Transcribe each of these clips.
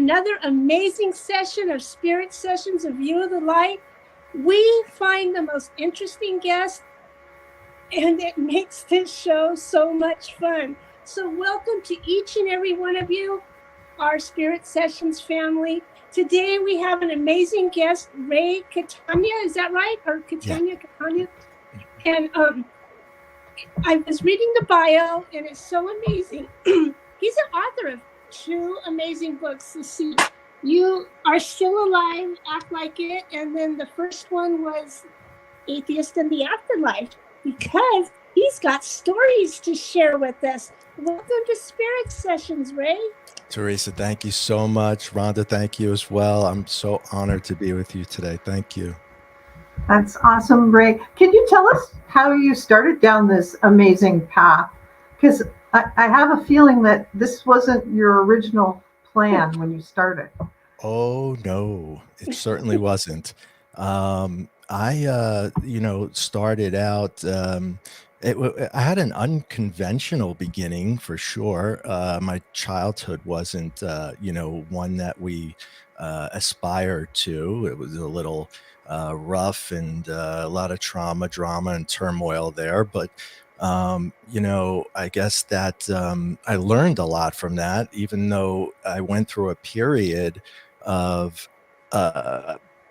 another amazing session of Spirit Sessions of View of the Light. We find the most interesting guests, and it makes this show so much fun. So welcome to each and every one of you, our Spirit Sessions family. Today we have an amazing guest, Ray Catania. Is that right? Or Catania, yeah. Catania? And I was reading the bio, and it's so amazing. He's an author of 2 amazing books. Let's see. You Are Still Alive, Act Like It. And then the first one was Atheist and The Afterlife, because he's got stories to share with us. Welcome to Spirit Sessions, Ray. Teresa, thank you so much. Rhonda, thank you as well. I'm so honored to be with you today. Thank you. That's awesome, Ray. Can you tell us how you started down this amazing path? Because I have a feeling that this wasn't your original plan when you started. Oh, no, it certainly wasn't. I started out, I had an unconventional beginning for sure. My childhood wasn't, one that we aspired to. It was a little rough and a lot of trauma, drama, and turmoil there. But, I guess that I learned a lot from that, even though I went through a period of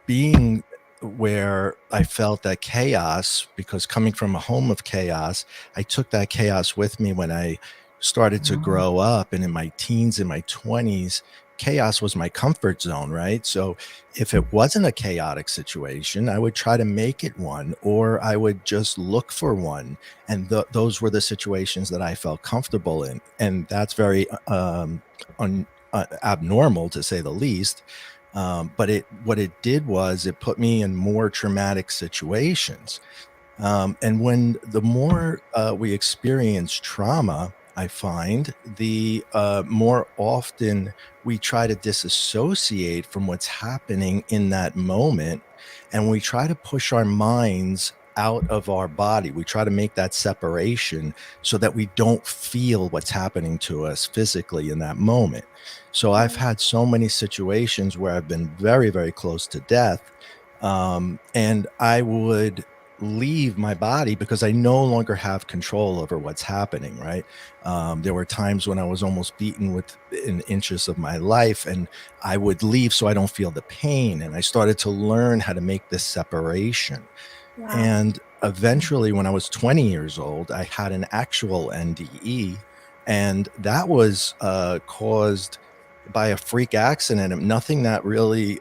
being where I felt that chaos, because coming from a home of chaos, I took that chaos with me when I started to grow up. And in my teens, in my 20s, chaos was my comfort zone, right? So if it wasn't a chaotic situation, I would try to make it one, or I would just look for one. And those were the situations that I felt comfortable in. And that's very abnormal, to say the least. But what it did was it put me in more traumatic situations. And when the more we experience trauma, I find the more often we try to disassociate from what's happening in that moment, and we try to push our minds out of our body. We try to make that separation so that we don't feel what's happening to us physically in that moment. So I've had so many situations where I've been very, very close to death, and I would leave my body because I no longer have control over what's happening, right? There were times when I was almost beaten within inches of my life, and I would leave so I don't feel the pain. And I started to learn how to make this separation. Wow. And eventually, when I was 20 years old, I had an actual NDE, and that was caused by a freak accident. Nothing that really,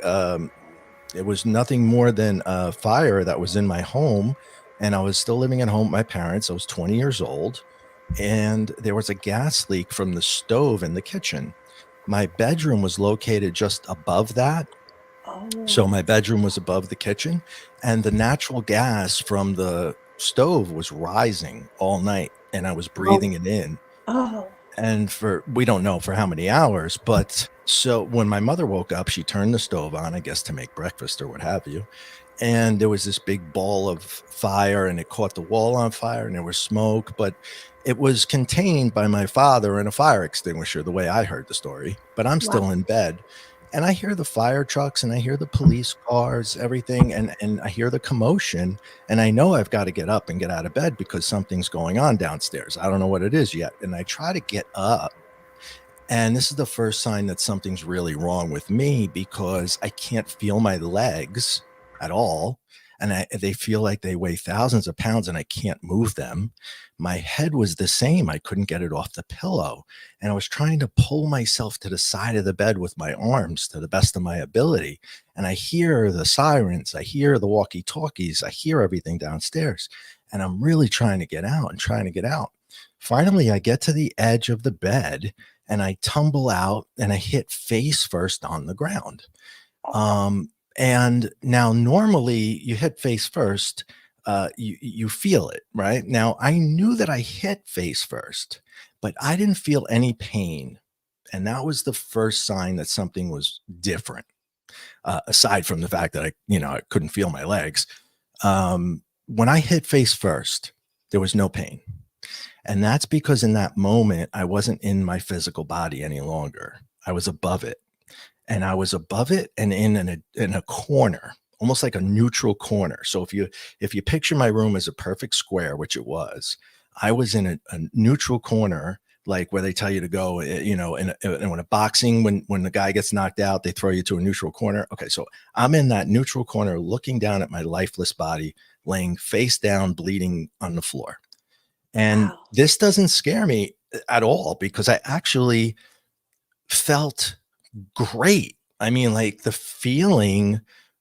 it was nothing more than a fire that was in my home. And I was still living at home with my parents. I was 20 years old, and there was a gas leak from the stove in the kitchen. My bedroom was located just above that. So my bedroom was above the kitchen, and the natural gas from the stove was rising all night, and I was breathing it in. And we don't know for how many hours, but so when my mother woke up, she turned the stove on, I guess to make breakfast or what have you. And there was this big ball of fire, and it caught the wall on fire, and there was smoke, but it was contained by my father and a fire extinguisher, the way I heard the story. But I'm still in bed, and I hear the fire trucks, and I hear the police cars, everything, and I hear the commotion, and I know I've got to get up and get out of bed because something's going on downstairs. I don't know what it is yet. And I try to get up, and this is the first sign that something's really wrong with me, because I can't feel my legs at all. And they feel like they weigh thousands of pounds, and I can't move them. My head was the same. I couldn't get it off the pillow. And I was trying to pull myself to the side of the bed with my arms to the best of my ability. And I hear the sirens. I hear the walkie-talkies. I hear everything downstairs. And I'm really trying to get out and trying to get out. Finally, I get to the edge of the bed, and I tumble out, and I hit face first on the ground. And now normally you hit face first, you feel it, right? Now I knew that I hit face first, but I didn't feel any pain. And that was the first sign that something was different, aside from the fact that I couldn't feel my legs. When I hit face first, there was no pain. And that's because in that moment, I wasn't in my physical body any longer. I was above it. and I was above it and in a corner, almost like a neutral corner. So if you picture my room as a perfect square, which it was, I was in a neutral corner, like where they tell you to go, you know, in a boxing, when the guy gets knocked out, they throw you to a neutral corner. Okay, so I'm in that neutral corner looking down at my lifeless body, laying face down, bleeding on the floor. And Wow. this doesn't scare me at all because I actually felt great. I mean, like the feeling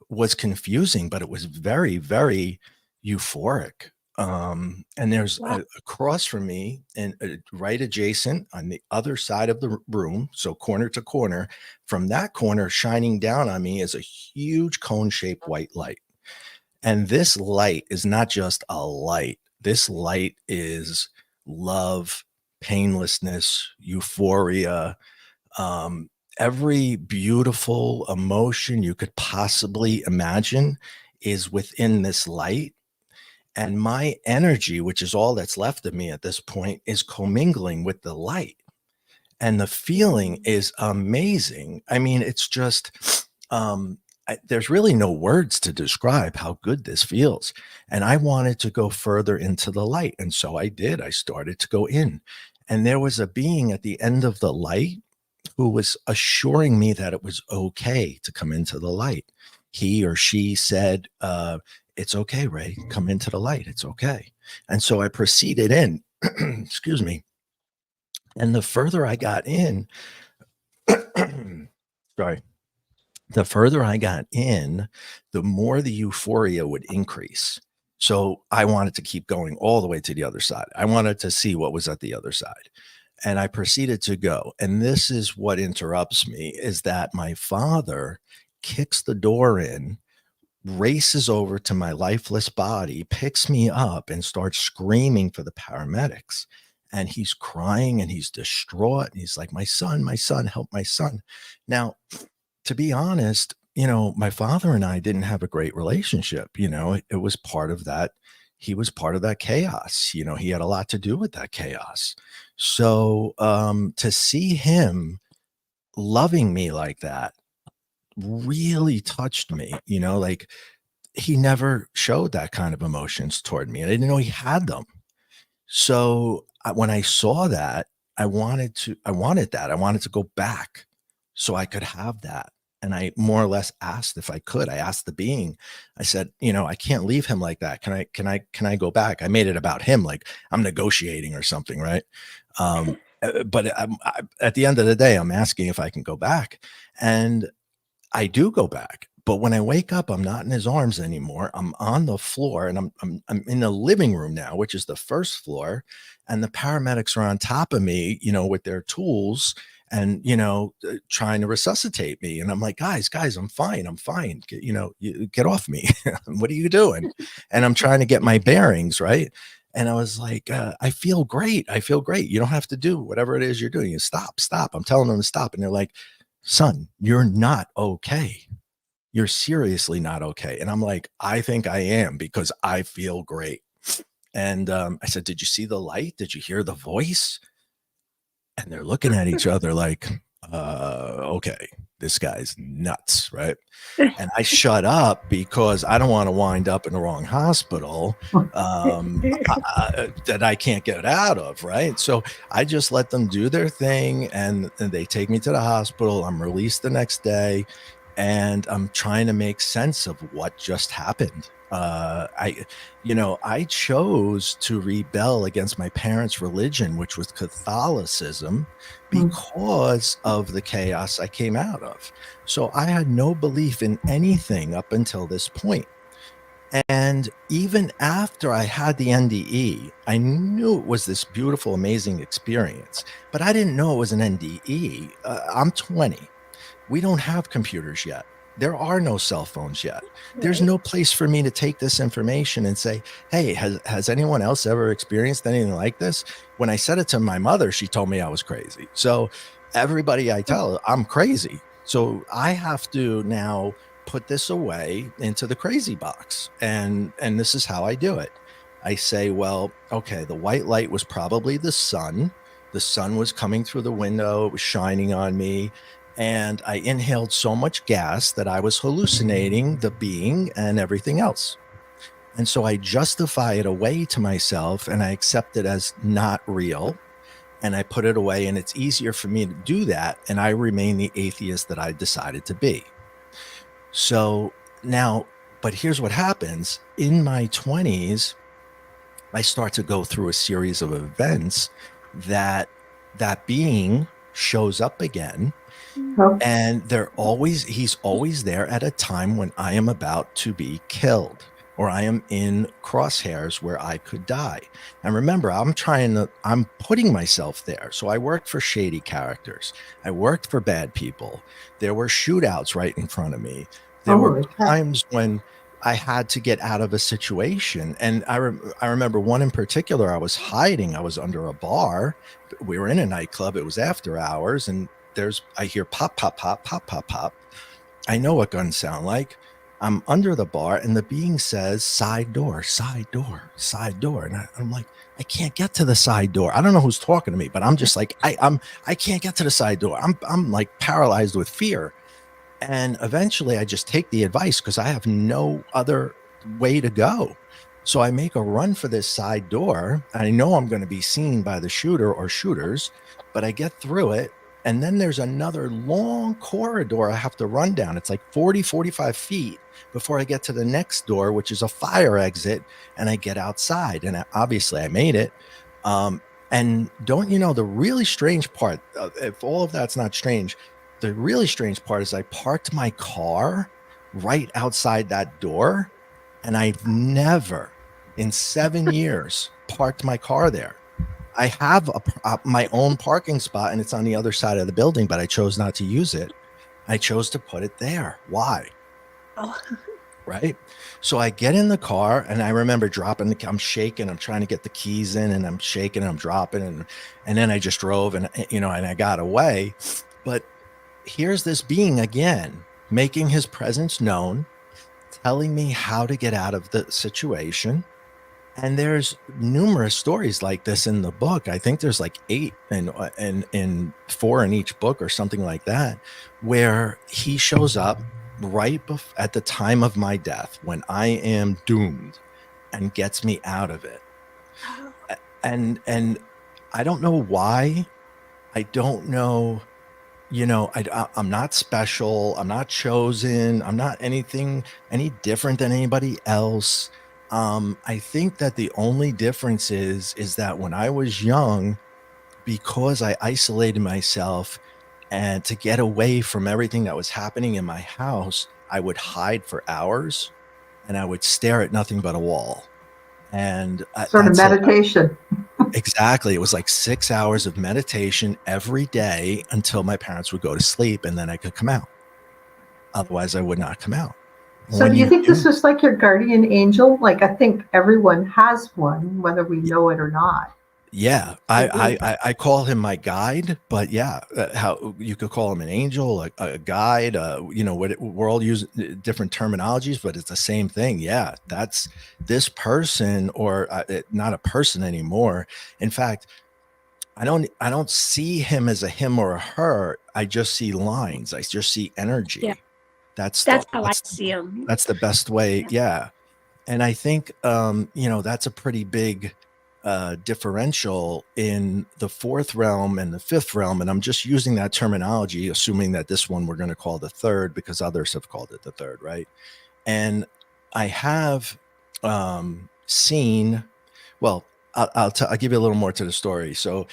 was confusing, but it was very, very euphoric. And there's Wow. across from me and right adjacent on the other side of the room, so corner to corner, from that corner shining down on me is a huge cone-shaped white light. And this light is not just a light. This light is love, painlessness, euphoria, every beautiful emotion you could possibly imagine is within this light. And my energy, which is all that's left of me at this point, is commingling with the light. And the feeling is amazing. I mean, it's just, there's really no words to describe how good this feels. And I wanted to go further into the light. And so I did. I started to go in. And there was a being at the end of the light who was assuring me that it was okay to come into the light. He or she said, it's okay, Ray, come into the light. It's okay. And so I proceeded in, excuse me. And the further I got in, sorry, the further I got in, the more the euphoria would increase. So I wanted to keep going all the way to the other side. I wanted to see what was at the other side. And I proceeded to go. And this is what interrupts me, is that my father kicks the door in, races over to my lifeless body, picks me up, and starts screaming for the paramedics. And he's crying and he's distraught. And he's like, my son, help my son. Now, to be honest, you know, my father and I didn't have a great relationship. You know, it was part of that. He was part of that chaos. You know, he had a lot to do with that chaos. So to see him loving me like that really touched me. You know, like he never showed that kind of emotions toward me. I didn't know he had them. So when I saw that, I wanted that. I wanted to go back so I could have that. And I more or less asked if I could. I asked the being, I said, you know, I can't leave him like that. Can I go back? I made it about him, like I'm negotiating or something, right? But at the end of the day, I'm asking if I can go back. And I do go back. But when I wake up, I'm not in his arms anymore. I'm on the floor, and I'm in the living room now, which is the first floor. And the paramedics are on top of me, you know, with their tools and, you know, trying to resuscitate me. And I'm like, guys, I'm fine. You know, get off me. What are you doing? And I'm trying to get my bearings, right? And I was like, I feel great. You don't have to do whatever it is you're doing. You stop. I'm telling them to stop. And they're like, son, you're not okay. You're seriously not okay. And I'm like, I think I am, because I feel great. And I said, did you see the light? Did you hear the voice? And they're looking at each other like, okay, this guy's nuts, right? And I shut up because I don't want to wind up in the wrong hospital that I can't get out of, right? So I just let them do their thing, and they take me to the hospital. I'm released the next day, and I'm trying to make sense of what just happened. I chose to rebel against my parents' religion, which was Catholicism, because of the chaos I came out of. So I had no belief in anything up until this point. And even after I had the NDE, I knew it was this beautiful, amazing experience, but I didn't know it was an NDE. I'm 20. We don't have computers yet. There are no cell phones yet. There's no place for me to take this information and say, hey, has anyone else ever experienced anything like this? When I said it to my mother, she told me I was crazy. So everybody I tell, I'm crazy. So I have to now put this away into the crazy box. And this is how I do it. I say, well, okay, the white light was probably the sun. The sun was coming through the window. It was shining on me. And I inhaled so much gas that I was hallucinating the being and everything else. And so I justify it away to myself, and I accept it as not real, and I put it away, and it's easier for me to do that, and I remain the atheist that I decided to be. So now, but here's what happens. In my 20s, I start to go through a series of events that being shows up again. Oh, And he's always there at a time when I am about to be killed, or I am in crosshairs where I could die. And remember, I'm putting myself there. So I worked for shady characters. I worked for bad people. There were shootouts right in front of me. There were times when I had to get out of a situation. And I remember one in particular. I was hiding. I was under a bar. We were in a nightclub. It was after hours. And I hear pop, pop, pop, pop, pop, pop. I know what guns sound like. I'm under the bar, and the being says, side door, side door, side door. And I'm like, I can't get to the side door. I don't know who's talking to me, but I'm just like, I can't get to the side door. I'm like paralyzed with fear. And eventually I just take the advice because I have no other way to go. So I make a run for this side door. I know I'm going to be seen by the shooter or shooters, but I get through it. And then there's another long corridor I have to run down. It's like 40, 45 feet before I get to the next door, which is a fire exit. And I get outside. And obviously I made it. And don't you know, the really strange part, if all of that's not strange, the really strange part is I parked my car right outside that door. And I've never in 7 years parked my car there. I have my own parking spot, and it's on the other side of the building, but I chose not to use it. I chose to put it there. Why? Oh. Right? So I get in the car, and I remember dropping I'm shaking. I'm trying to get the keys in, and I'm shaking, and I'm dropping. And then I just drove, and I got away. But here's this being again, making his presence known, telling me how to get out of the situation. And there's numerous stories like this in the book. I think there's like 8 and 4 in each book or something like that, where he shows up right at the time of my death when I am doomed and gets me out of it. And I don't know why. I don't know. I'm not special. I'm not chosen. I'm not any different than anybody else. I think that the only difference is that when I was young, because I isolated myself and to get away from everything that was happening in my house, I would hide for hours and I would stare at nothing but a wall. And sort of meditation. Exactly. It was like 6 hours of meditation every day until my parents would go to sleep, and then I could come out. Otherwise, I would not come out. So do you think this was like your guardian angel? Like, I think everyone has one, whether we know it or not. Yeah, I call him my guide, but yeah, how you could call him an angel, a guide. We're all using different terminologies, but it's the same thing. Yeah, that's this person, or not a person anymore. In fact, I don't see him as a him or a her. I just see lines. I just see energy. Yeah. That's how I see him. That's the best way. Yeah. And I think, that's a pretty big differential in the 4th realm and the 5th realm. And I'm just using that terminology, assuming that this one we're going to call the 3rd because others have called it the 3rd. Right. And I have seen, well, I'll give you a little more to the story. So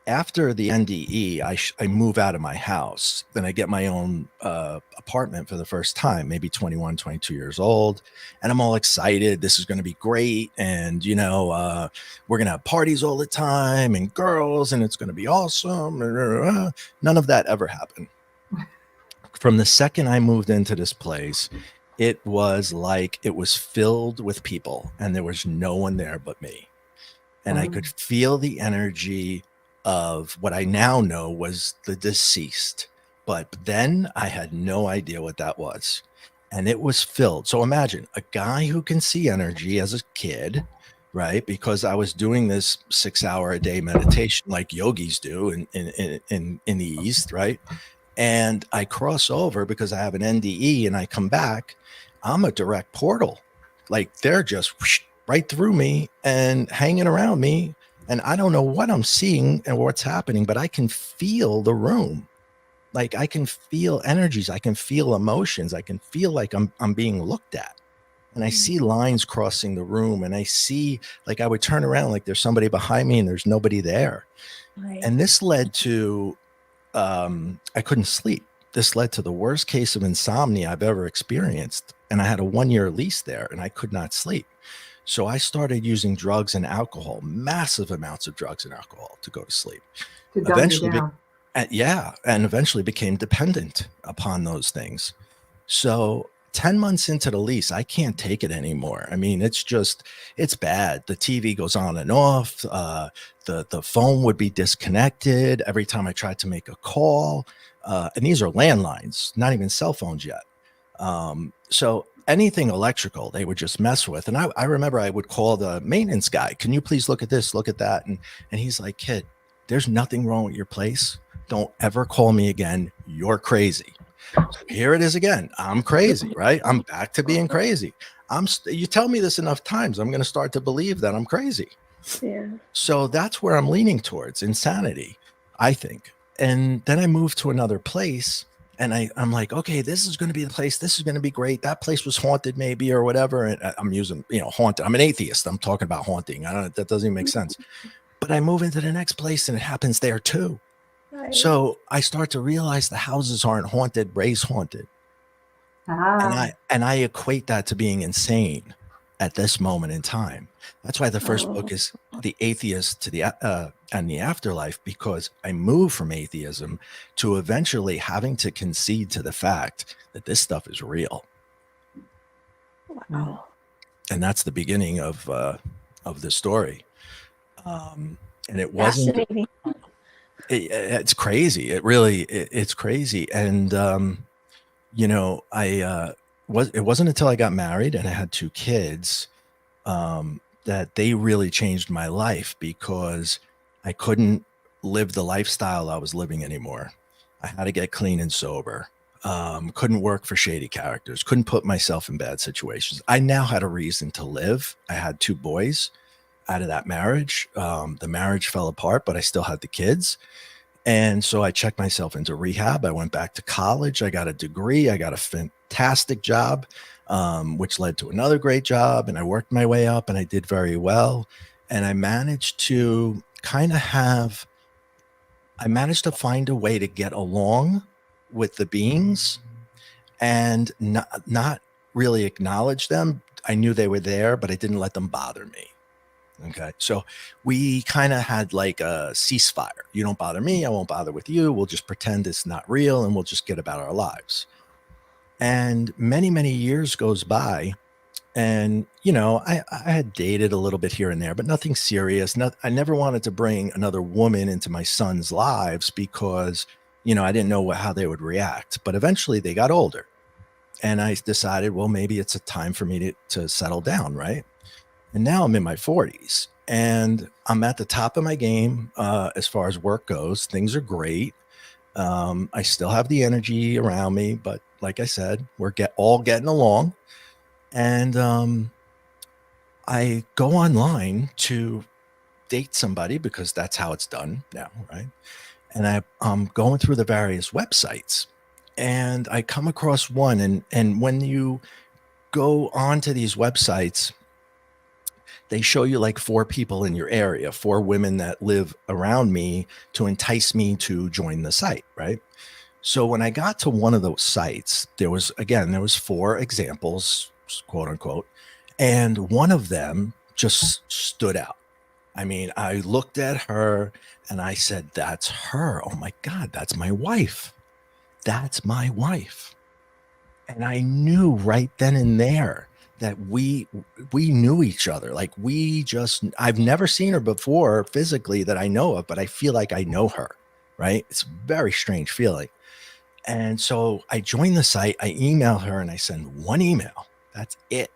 after the NDE, I move out of my house. Then I get my own apartment for the first time, maybe 21, 22 years old. And I'm all excited. This is going to be great. And, we're going to have parties all the time and girls, and it's going to be awesome. None of that ever happened. From the second I moved into this place, it was like it was filled with people, and there was no one there but me. And I could feel the energy of what I now know was the deceased. But then I had no idea what that was. And it was filled. So imagine a guy who can see energy as a kid, right? Because I was doing this 6-hour a day meditation like yogis do in the East, right? and I cross over because I have an NDE and I come back, I'm a direct portal. Like they're just whoosh, right through me and hanging around me. And I don't know what I'm seeing and what's happening, but I can feel the room. Like I can feel energies. I can feel emotions. I can feel like I'm being looked at. And I see lines crossing the room, and I see, like, I would turn around like there's somebody behind me and there's nobody there. Right. And this led to, I couldn't sleep. This led to the worst case of insomnia I've ever experienced. And I had a 1-year lease there and I could not sleep. So I started using drugs and alcohol, massive amounts of drugs and alcohol to go to sleep. To dumb you down. And eventually became dependent upon those things. So 10 months into the lease, I can't take it anymore. I mean, it's bad. The TV goes on and off. The phone would be disconnected every time I tried to make a call. And these are landlines, not even cell phones yet. So anything electrical, they would just mess with. And I remember I would call the maintenance guy. Can you please look at this, look at that? And he's like, kid, there's nothing wrong with your place. Don't ever call me again. You're crazy. So here it is again. I'm crazy, right? I'm back to being crazy. You tell me this enough times, I'm going to start to believe that I'm crazy. Yeah. So that's where I'm leaning towards, insanity, I think. And then I moved to another place, and I'm like, okay, this is going to be the place. This is going to be great. That place was haunted maybe or whatever. And I'm using, haunted. I'm an atheist. I'm talking about haunting. That doesn't even make sense. But I move into the next place and it happens there too. Right. So I start to realize the houses aren't haunted, Ray's haunted. And I equate that to being insane at this moment in time. That's why the first book is The Atheist and The Afterlife, because I moved from atheism to eventually having to concede to the fact that this stuff is real. Wow. And that's the beginning of the story. And it wasn't. Fascinating. It's crazy. It's crazy. And it wasn't until I got married and I had 2 kids that they really changed my life, because I couldn't live the lifestyle I was living anymore. I had to get clean and sober. Couldn't work for shady characters. Couldn't put myself in bad situations. I now had a reason to live. I had 2 boys out of that marriage. The marriage fell apart, but I still had the kids. And so I checked myself into rehab. I went back to college. I got a degree. I got a fantastic job, which led to another great job. And I worked my way up and I did very well. And I managed to find a way to get along with the beings and not really acknowledge them. I knew they were there, but I didn't let them bother me. Okay. So we kind of had like a ceasefire. You don't bother me. I won't bother with you. We'll just pretend it's not real and we'll just get about our lives. And many, many years goes by. And, I had dated a little bit here and there, but nothing serious. I never wanted to bring another woman into my son's lives because, I didn't know how they would react. But eventually they got older. And I decided, well, maybe it's a time for me to settle down, right? And now I'm in my 40s and I'm at the top of my game as far as work goes. Things are great. I still have the energy around me, but like I said, we're all getting along. And I go online to date somebody because that's how it's done now, right? And I'm going through the various websites and I come across one. And when you go onto these websites, they show you like 4 people in your area, 4 women that live around me to entice me to join the site, right? So when I got to one of those sites, there was 4 examples, quote unquote, and one of them just stood out. I mean, I looked at her and I said, that's her. Oh my God, that's my wife. That's my wife. And I knew right then and there that we knew each other. Like I've never seen her before physically that I know of, but I feel like I know her, right? It's a very strange feeling. And so I joined the site, I email her and I send 1 email. That's it.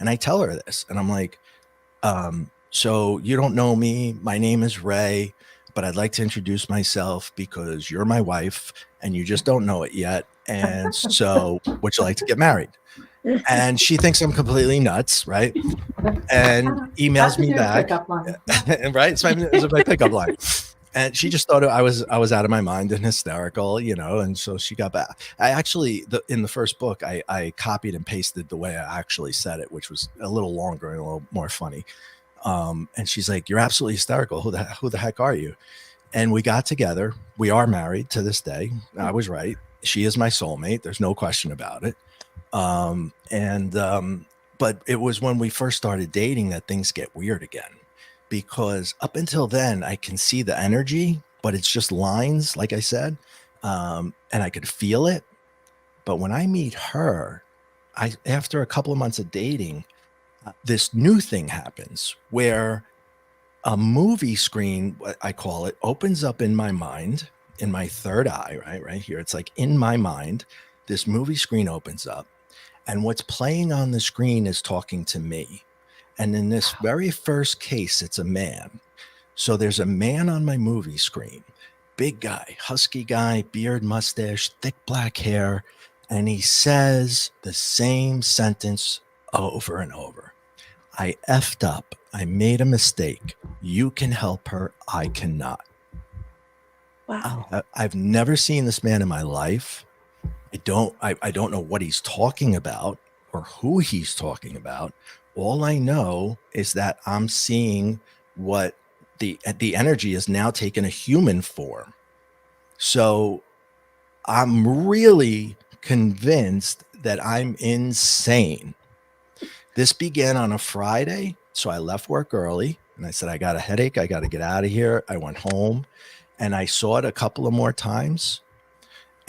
And I tell her this and I'm like, so you don't know me. My name is Ray, but I'd like to introduce myself because you're my wife and you just don't know it yet. And so would you like to get married? And she thinks I'm completely nuts, right? And emails me back. Right? It's my pickup line. And she just thought I was out of my mind and hysterical, and so she got back. I actually, in the first book, I copied and pasted the way I actually said it, which was a little longer and a little more funny. And she's like, "You're absolutely hysterical. Who the heck are you?" And we got together. We are married to this day. I was right. She is my soulmate. There's no question about it. But it was when we first started dating that things get weird again, because up until then I can see the energy, but it's just lines, like I said, and I could feel it. But when I meet her, after a couple of months of dating, this new thing happens where a movie screen, what I call it, opens up in my mind, in my third eye, right here. It's like in my mind, this movie screen opens up, and what's playing on the screen is talking to me. And in this very first case, it's a man. So there's a man on my movie screen, big guy, husky guy, beard, mustache, thick black hair. And he says the same sentence over and over. "I effed up. I made a mistake. You can help her. I cannot." Wow. I've never seen this man in my life. I don't know what he's talking about or who he's talking about. All I know is that I'm seeing what the energy is now taking a human form. So I'm really convinced that I'm insane. This began on a Friday. So I left work early and I said, I got a headache. I got to get out of here. I went home and I saw it a couple of more times.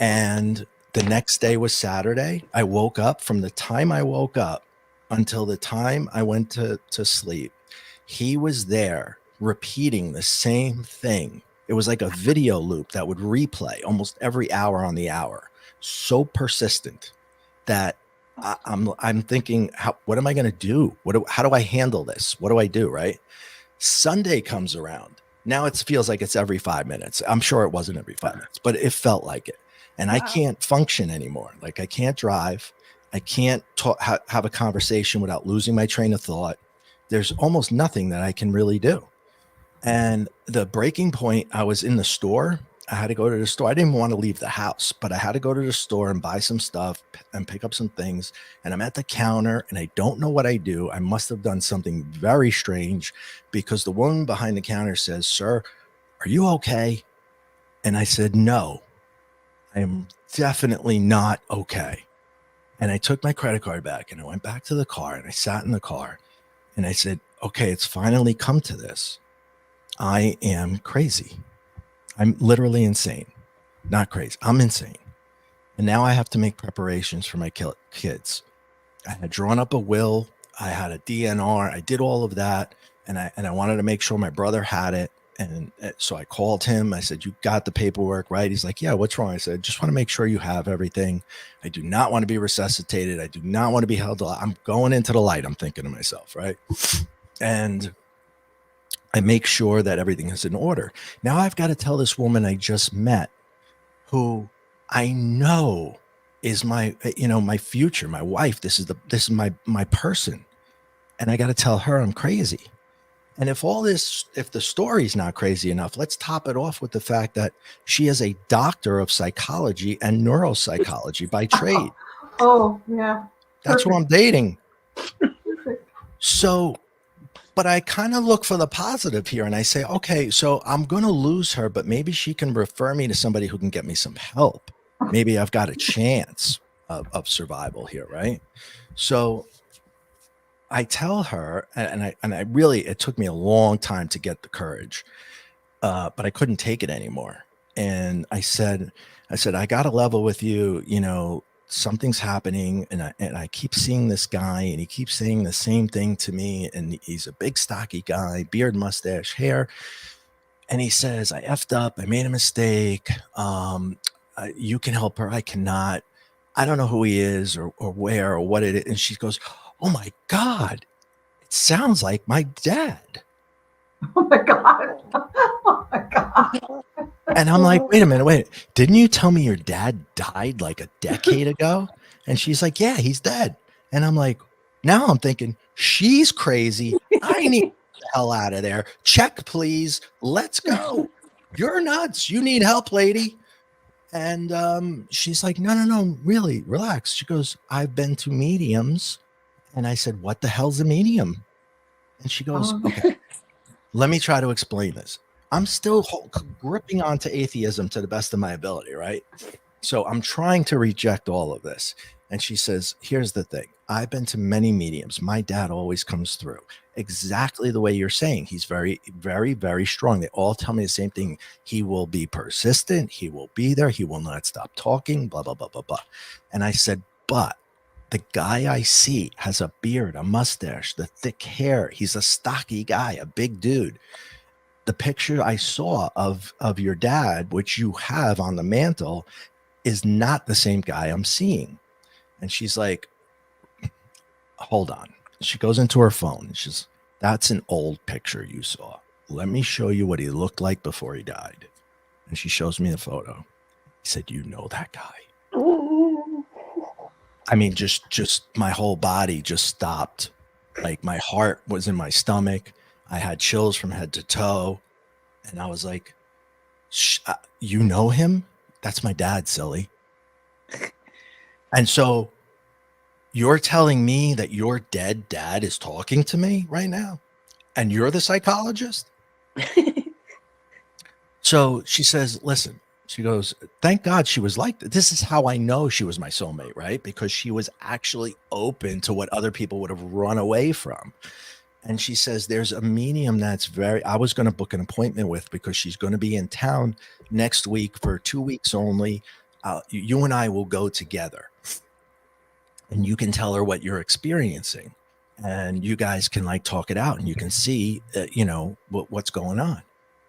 And the next day was Saturday. I woke up. From the time I woke up until the time I went to sleep, he was there repeating the same thing. It was like a video loop that would replay almost every hour on the hour. So persistent that I'm thinking, what am I going to do? How do I handle this? What do I do? Right? Sunday comes around. Now it feels like it's every 5 minutes. I'm sure it wasn't every 5 minutes, but it felt like it. And I can't function anymore. Like I can't drive. I can't have a conversation without losing my train of thought. There's almost nothing that I can really do. And the breaking point, I was in the store. I had to go to the store. I didn't want to leave the house, but I had to go to the store and buy some stuff and pick up some things. And I'm at the counter and I don't know what I do. I must have done something very strange, because the woman behind the counter says, "Sir, are you okay?" And I said, "No, I am definitely not okay." And I took my credit card back and I went back to the car and I sat in the car and I said, "Okay, it's finally come to this. I am crazy. I'm literally insane. Not crazy. I'm insane. And now I have to make preparations for my kids." I had drawn up a will. I had a DNR. I did all of that. And I wanted to make sure my brother had it. And so I called him. I said, "You got the paperwork, right?" He's like, "Yeah, what's wrong?" I said, "Just want to make sure you have everything. I do not want to be resuscitated. I do not want to be held alive. I'm going into the light," I'm thinking to myself, right? And I make sure that everything is in order. Now I've got to tell this woman I just met, who I know is my future, my wife. This is my person. And I got to tell her I'm crazy. And if the story's not crazy enough, let's top it off with the fact that she is a doctor of psychology and neuropsychology by trade. Oh, yeah. That's who I'm dating. Perfect. So, but I kind of look for the positive here and I say, okay, so I'm going to lose her, but maybe she can refer me to somebody who can get me some help. Maybe I've got a chance of survival here, right? So I tell her, and I really, it took me a long time to get the courage, but I couldn't take it anymore. And I said, I got to level with you, something's happening. And I keep seeing this guy and he keeps saying the same thing to me. And he's a big stocky guy, beard, mustache, hair. And he says, "I effed up. I made a mistake. You can help her. I cannot. I don't know who he is or where or what it is." And she goes, "Oh my God, it sounds like my dad." Oh my God. Oh my God. And I'm like, wait a minute, wait. Didn't you tell me your dad died like a decade ago? And she's like, yeah, he's dead. And I'm like, now I'm thinking, she's crazy. I need to get the hell out of there. Check, please. Let's go. You're nuts. You need help, lady. And she's like, no, really, relax. She goes, I've been to mediums. And I said, what the hell's a medium? And she goes, okay, let me try to explain this. I'm still gripping onto atheism to the best of my ability, right? So I'm trying to reject all of this. And she says, here's the thing. I've been to many mediums. My dad always comes through exactly the way you're saying. He's very, very, very strong. They all tell me the same thing. He will be persistent. He will be there. He will not stop talking, blah, blah, blah, blah, blah. And I said, but the guy I see has a beard, a mustache, the thick hair. He's a stocky guy, a big dude. The picture I saw of your dad, which you have on the mantle, is not the same guy I'm seeing. And she's like, hold on. She goes into her phone. She's, that's an old picture you saw. Let me show you what he looked like before he died. And she shows me the photo. He said, you know that guy. I mean, just my whole body just stopped. Like my heart was in my stomach. I had chills from head to toe. And I was like, you know him? That's my dad, silly. And so you're telling me that your dead dad is talking to me right now? And you're the psychologist? So she says, listen, she goes, thank God she was like that. This is how I know she was my soulmate, right? Because she was actually open to what other people would have run away from. And she says, there's a medium that's I was going to book an appointment with because she's going to be in town next week for 2 weeks only. You and I will go together. And you can tell her what you're experiencing. And you guys can like talk it out and you can see, what's going on.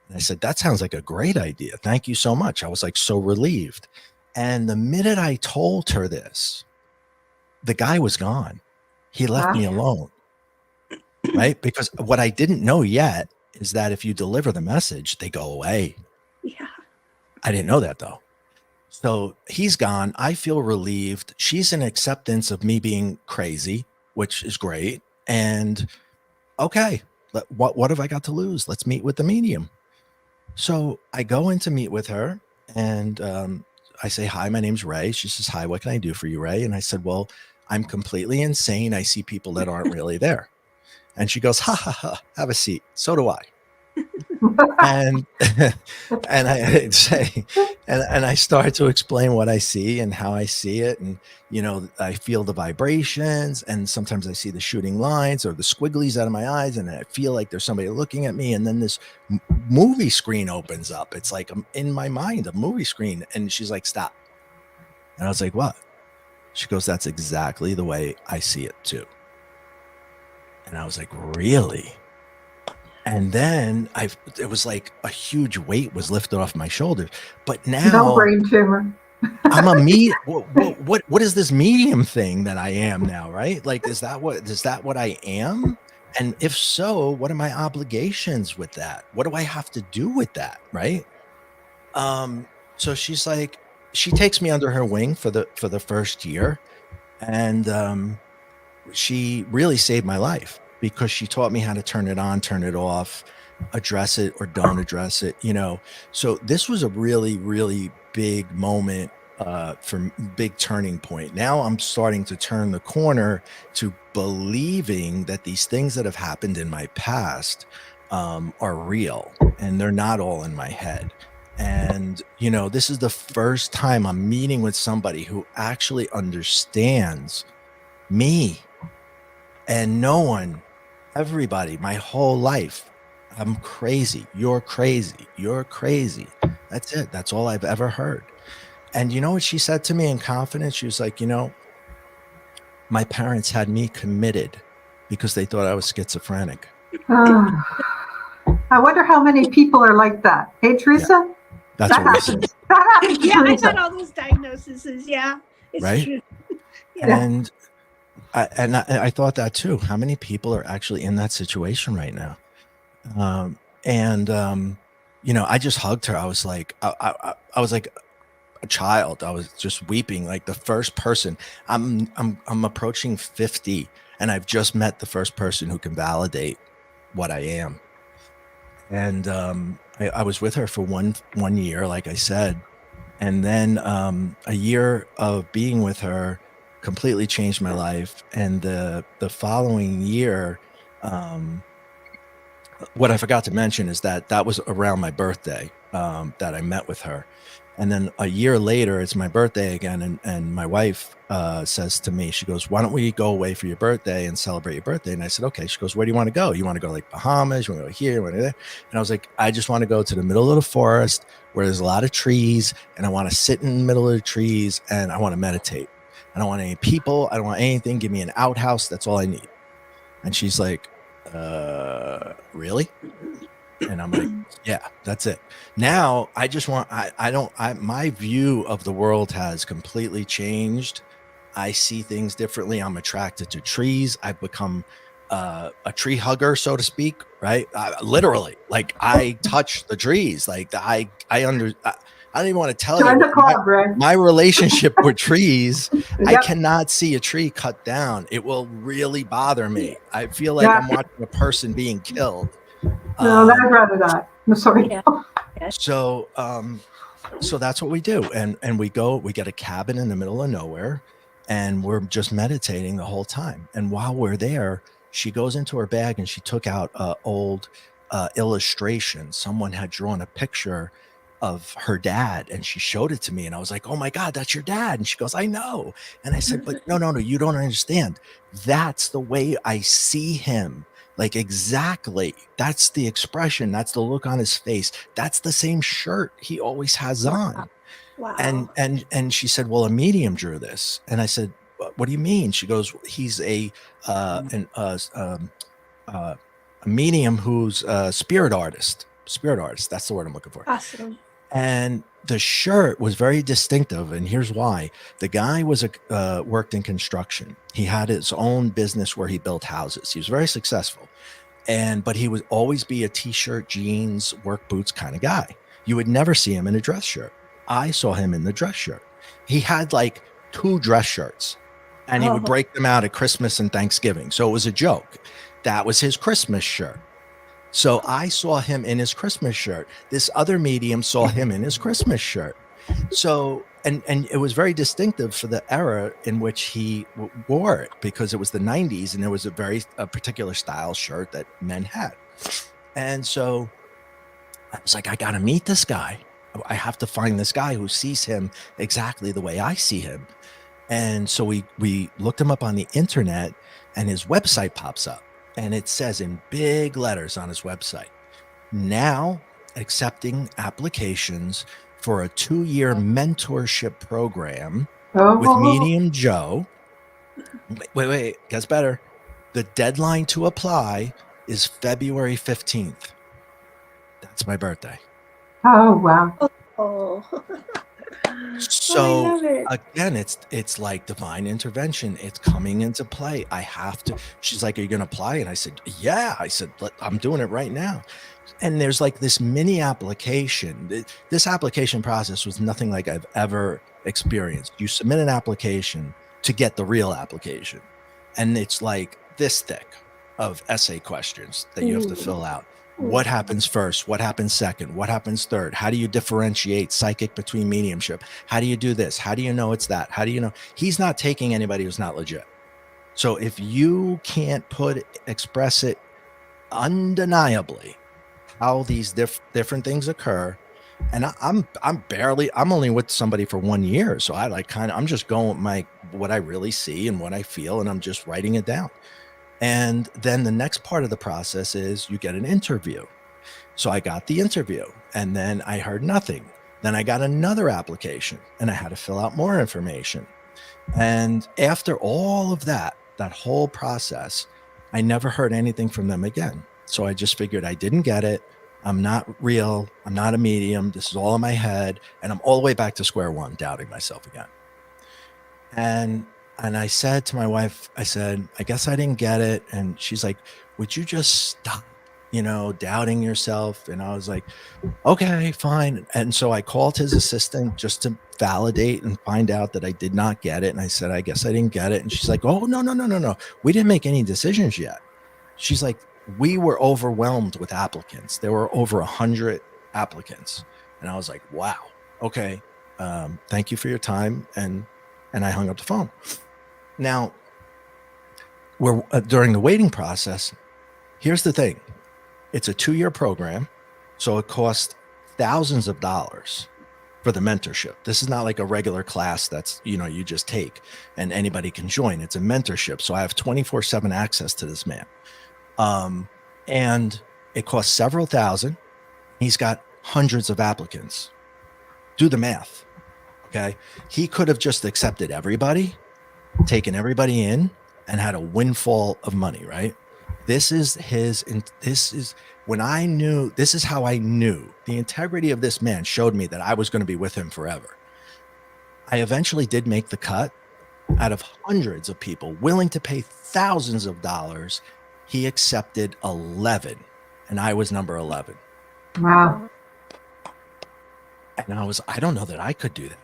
And I said, that sounds like a great idea. Thank you so much. I was like so relieved. And the minute I told her this, the guy was gone. He left me alone. Right? Because what I didn't know yet is that if you deliver the message, they go away. Yeah. I didn't know that though. So he's gone. I feel relieved. She's in acceptance of me being crazy, which is great. And okay, what have I got to lose? Let's meet with the medium. So I go in to meet with her and I say, hi, my name's Ray. She says, hi, what can I do for you, Ray? And I said, well, I'm completely insane. I see people that aren't really there. And she goes, ha, ha, ha, have a seat. So do I. and I say, and I start to explain what I see and how I see it. And, I feel the vibrations and sometimes I see the shooting lines or the squigglies out of my eyes. And I feel like there's somebody looking at me. And then this movie screen opens up. It's like I'm in my mind, a movie screen. And she's like, stop. And I was like, what? She goes, that's exactly the way I see it too. And I was like, really? And then it was like a huge weight was lifted off my shoulders. But now, no brain tumor. I'm a what is this medium thing that I am now, right? Like, is that what I am? And if so, what are my obligations with that? What do I have to do with that, right? So she's like, she takes me under her wing for the first year, and she really saved my life because she taught me how to turn it on, turn it off, address it or don't address it, So this was a really, really big moment, big turning point. Now I'm starting to turn the corner to believing that these things that have happened in my past are real and they're not all in my head. And, this is the first time I'm meeting with somebody who actually understands me. And no one, everybody, my whole life, I'm crazy. You're crazy. You're crazy. That's it. That's all I've ever heard. And you know what she said to me in confidence? She was like, my parents had me committed because they thought I was schizophrenic. I wonder how many people are like that. Hey, Teresa? Yeah, that's what we said. That happens. Yeah, I've had all those diagnoses. Yeah, it's right? true. Yeah. And I thought that too. How many people are actually in that situation right now? I just hugged her. I was like, I was like a child. I was just weeping, like the first person. I'm approaching 50, and I've just met the first person who can validate what I am. And I was with her for one year, like I said, and then a year of being with her completely changed my life. And the following year, what I forgot to mention is that was around my birthday that I met with her. And then a year later, it's my birthday again. And my wife says to me, she goes, why don't we go away for your birthday and celebrate your birthday? And I said, okay. She goes, where do you want to go? You want to go like Bahamas? You want to go here? You want to go there? And I was like, I just want to go to the middle of the forest where there's a lot of trees. And I want to sit in the middle of the trees and I want to meditate. I don't want any people. I don't want anything. Give me an outhouse. That's all I need. And she's like, really? And I'm like, yeah, that's it. Now I just want, my view of the world has completely changed. I see things differerly. I'm attracted to trees. I've become a tree hugger, so to speak, right? Literally, like I touch the trees. Like I don't even want to tell you my relationship with trees. Yep. I cannot see a tree cut down. It will really bother me. I feel like I'm watching a person being killed. No, I'd rather not. I'm sorry. Yeah. So that's what we do. And we get a cabin in the middle of nowhere and we're just meditating the whole time. And while we're there, she goes into her bag and she took out old illustration. Someone had drawn a picture of her dad and she showed it to me. And I was like, oh my God, that's your dad. And she goes, I know. And I said, but no, you don't understand. That's the way I see him. Like exactly. That's the expression. That's the look on his face. That's the same shirt he always has on. Wow. And she said, well, a medium drew this. And I said, what do you mean? She goes, he's a medium who's a spirit artist. That's the word I'm looking for. Awesome. And the shirt was very distinctive. And here's why. The guy was worked in construction. He had his own business where he built houses. He was very successful. But he would always be a t-shirt, jeans, work boots kind of guy. You would never see him in a dress shirt. I saw him in the dress shirt. He had like 2 dress shirts and he would break them out at Christmas and Thanksgiving. So it was a joke. That was his Christmas shirt. So I saw him in his Christmas shirt. This other medium saw him in his Christmas shirt. So, and it was very distinctive for the era in which he wore it because it was the 90s and there was a particular style shirt that men had. And so I was like, I got to meet this guy. I have to find this guy who sees him exactly the way I see him. And so we looked him up on the internet and his website pops up. And it says in big letters on his website, now accepting applications for a 2-year mentorship program with Medium Joe. Wait, gets better. The deadline to apply is February 15th. That's my birthday. Oh, wow. Oh. So again, it's like divine intervention. It's coming into play. I have to. She's like, are you going to apply? And I said, yeah. I said, I'm doing it right now. And there's like this mini application. This application process was nothing like I've ever experienced. You submit an application to get the real application. And it's like this thick of essay questions that you have to fill out. What happens first? What happens second? What happens third? How do you differentiate psychic between mediumship? How do you do this? How do you know it's that? How do you know? He's not taking anybody who's not legit. So if you can't express it undeniably how these different things occur, and I'm only with somebody for 1 year. So I'm just going with what I really see and what I feel, and I'm just writing it down. And then the next part of the process is you get an interview. So I got the interview and then I heard nothing. Then I got another application and I had to fill out more information. And after all of that whole process, I never heard anything from them again. So I just figured I didn't get it. I'm not real. I'm not a medium. This is all in my head. And I'm all the way back to square one, doubting myself again. And I said to my wife, I said, I guess I didn't get it. And she's like, would you just stop? doubting yourself. And I was like, okay, fine. And so I called his assistant just to validate and find out that I did not get it. And I said, I guess I didn't get it. And she's like, oh, no. We didn't make any decisions yet. She's like, we were overwhelmed with applicants. There were over 100 applicants. And I was like, wow, okay. Thank you for your time. And I hung up the phone. Now, during the waiting process, here's the thing. It's a 2-year program. So it costs thousands of dollars for the mentorship. This is not like a regular class that's, you just take and anybody can join. It's a mentorship. So I have 24/7 access to this man. And it costs several thousand. He's got hundreds of applicants. Do the math. Okay. He could have just accepted everybody, taken everybody in, and had a windfall of money, right? This is how I knew the integrity of this man showed me that I was going to be with him forever. I eventually did make the cut. Out of hundreds of people willing to pay thousands of dollars, he accepted 11, and I was number 11. Wow. And I don't know that I could do that.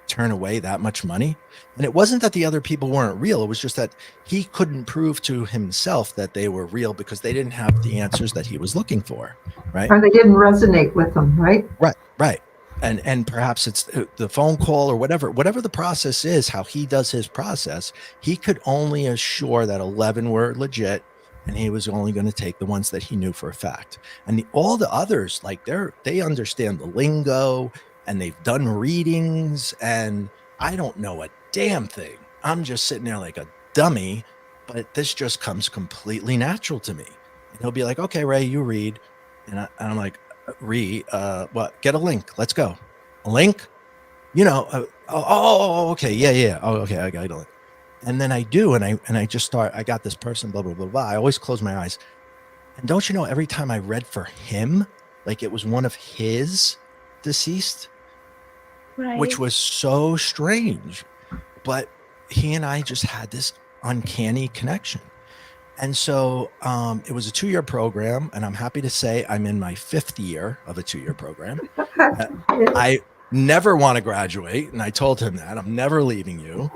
Turn away that much money. And it wasn't that the other people weren't real. It was just that he couldn't prove to himself that they were real because they didn't have the answers that he was looking for. Right. Or they didn't resonate with them. Right. Right. And perhaps it's the phone call or whatever the process is, how he does his process. He could only assure that 11 were legit, and he was only going to take the ones that he knew for a fact. And all the others, like they understand the lingo, and they've done readings, and I don't know a damn thing. I'm just sitting there like a dummy, but this just comes completely natural to me. And he'll be like, okay, Ray, you read. And I'm like, what? Get a link. Let's go. A link? Okay. Yeah. Oh, okay. I got a link. And then I do, and I just start, I got this person, blah, blah, blah, blah. I always close my eyes. And don't you know, every time I read for him, like it was one of his deceased, Right. which was so strange, but he and I just had this uncanny connection. And so it was a 2-year program, and I'm happy to say I'm in my 5th year of a 2-year program. I never want to graduate, and I told him that I'm never leaving you.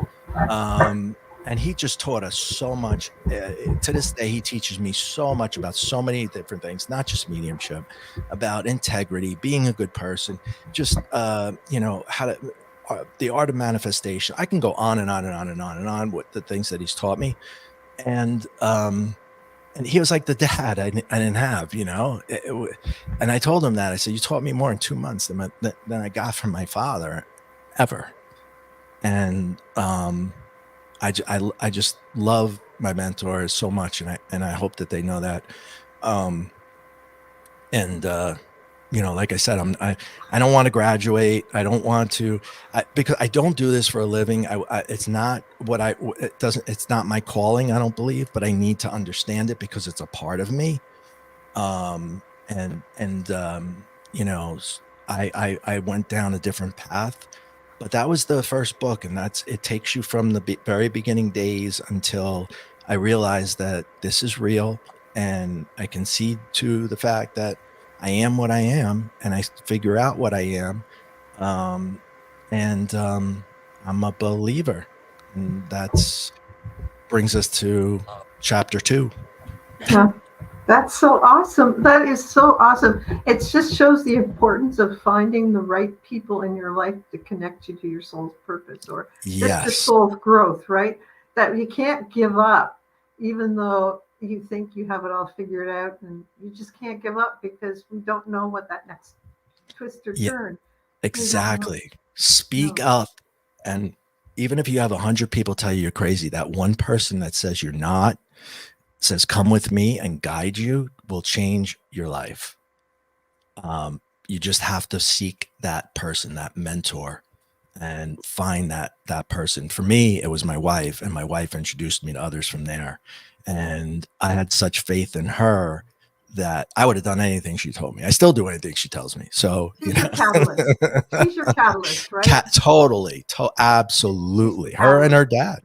And he just taught us so much. To this day, he teaches me so much about so many different things, not just mediumship, about integrity, being a good person, just, how to, the art of manifestation. I can go on and on and on and on and on with the things that he's taught me. And he was like the dad I didn't have, and I told him that. I said, you taught me more in 2 months than I got from my father ever. And, I just love my mentors so much, and I hope that they know that. Like I said, I don't want to graduate. I don't want to, because I don't do this for a living. It's not it's not my calling, I don't believe, but I need to understand it because it's a part of me. I went down a different path. But that was the first book, and it takes you from the very beginning days until I realized that this is real, and I concede to the fact that I am what I am, and I figure out what I am, and I'm a believer, and that's brings us to chapter 2. Yeah. That's so awesome. That is so awesome. It just shows the importance of finding the right people in your life to connect you to your soul's purpose, or just the soul's growth, right? That you can't give up, even though you think you have it all figured out, and you just can't give up because we don't know what that next twist or turn. Exactly. Speak up. And even if you have 100 people tell you you're crazy, that one person that says you're not, says, come with me and guide you, will change your life. You just have to seek that person, that mentor, and find that person. For me, it was my wife, and my wife introduced me to others from there. And I had such faith in her that I would have done anything she told me. I still do anything she tells me. So she's your catalyst. She's your catalyst, right? Totally. Absolutely. Her and her dad.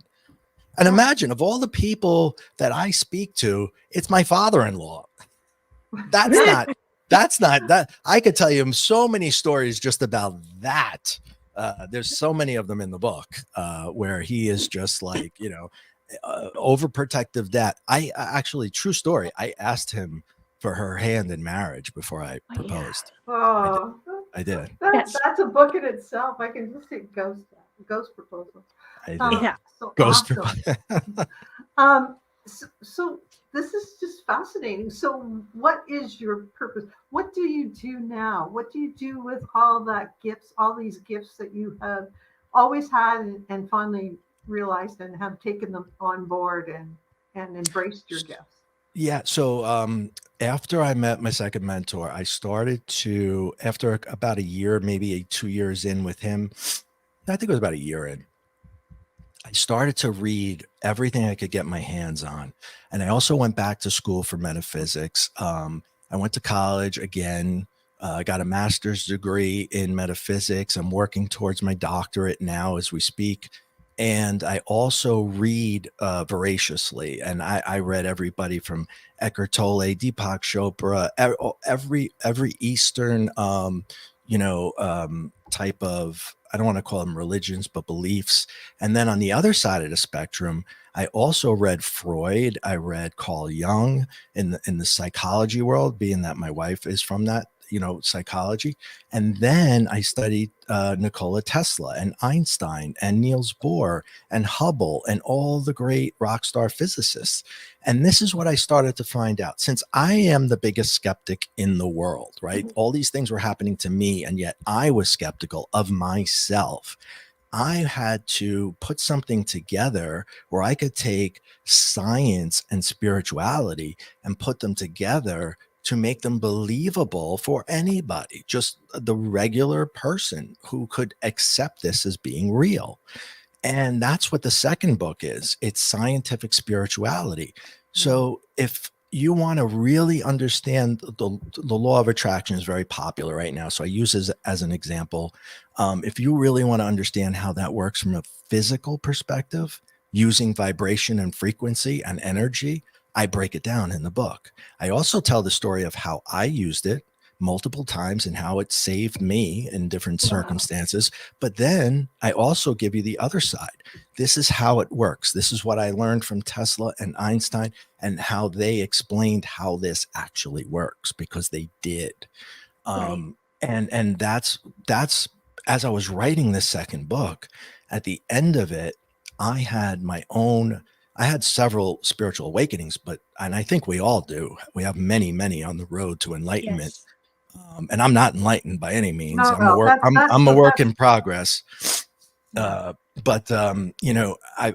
And imagine, of all the people that I speak to, it's my father-in-law. That's not that. I could tell you so many stories just about that. There's so many of them in the book where he is just like, overprotective dad. I actually, true story. I asked him for her hand in marriage before I proposed. Oh, I did. That's a book in itself. I can just say ghost proposal. I did. Yeah. So Ghost awesome. So this is just fascinating. So what is your purpose? What do you do now? What do you do with all these gifts that you have always had and finally realized and have taken them on board and embraced your gifts? Yeah. So after I met my second mentor, I started to, after about a year, maybe 2 years in with him, I think it was about a year in, I started to read everything I could get my hands on. And I also went back to school for metaphysics. I went to college again. I got a master's degree in metaphysics. I'm working towards my doctorate now as we speak. And I also read voraciously. And I read everybody from Eckhart Tolle, Deepak Chopra, every Eastern, type of, I don't want to call them religions, but beliefs. And then on the other side of the spectrum, I also read Freud. I read Carl Jung in the psychology world, being that my wife is from that, psychology. And then I studied Nikola Tesla and Einstein and Niels Bohr and Hubble and all the great rock star physicists. And this is what I started to find out. Since I am the biggest skeptic in the world, right? Mm-hmm. All these things were happening to me, and yet I was skeptical of myself. I had to put something together where I could take science and spirituality and put them together to make them believable for anybody, just the regular person who could accept this as being real. And that's what the second book is. It's scientific spirituality. So if you want to really understand the law of attraction is very popular right now. So I use it as an example. If you really want to understand how that works from a physical perspective, using vibration and frequency and energy, I break it down in the book. I also tell the story of how I used it multiple times and how it saved me in different circumstances. But then I also give you the other side. This is how it works. This is what I learned from Tesla and Einstein and how they explained how this actually works, because they did. And that's as I was writing this second book, at the end of it, I had several spiritual awakenings, and I think we all do. We have many, many on the road to enlightenment. Yes. And I'm not enlightened by any means. I'm a work in progress. I've